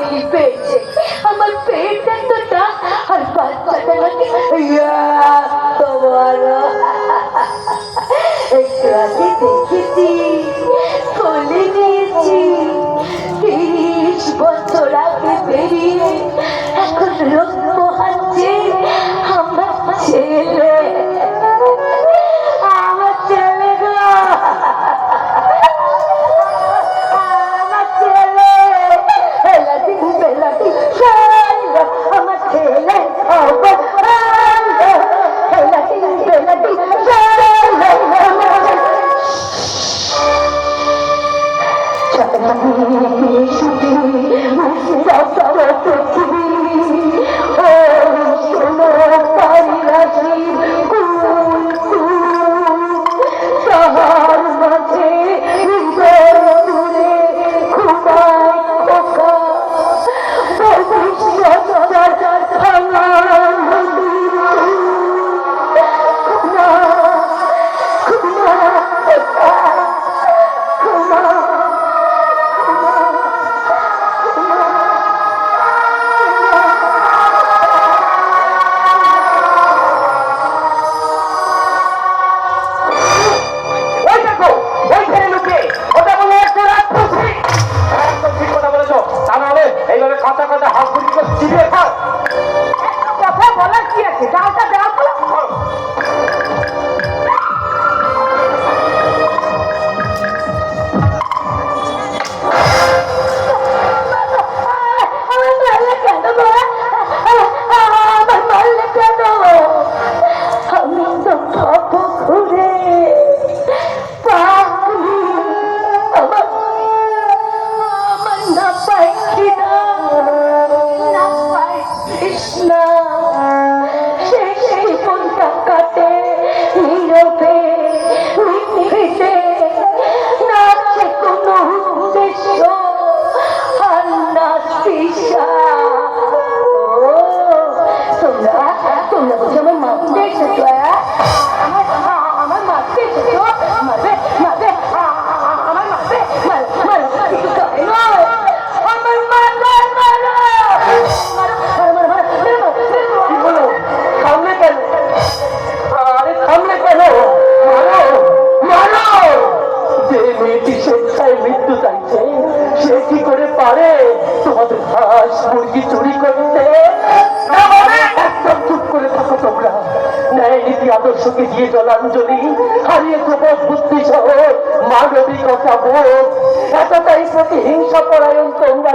কি পেয়েছে আমার পেট এতটা আর বাচ্চাটা নাকি তোমার একটু আগে দেখেছি কোলে নিয়েছি 30 বছর আগে বেরিয়ে এখন লোক পোহাচ্ছে আমার ছেলে গো আমার ছেলে বেলাটি আমার ছেলে কথা বলার কি আছে ডালটা দেওয়া তো তোমাদের হাঁস মুরগি চুরি করতে একদম চুপ করে থাকো তোমরা ন্যায় নীতি আদর্শকে দিয়ে জলাঞ্জলি হারিয়ে প্রবল বুদ্ধি সহ মানবিকতা বোধ এতটাই প্রতিহিংসা পরায়ণ তোমরা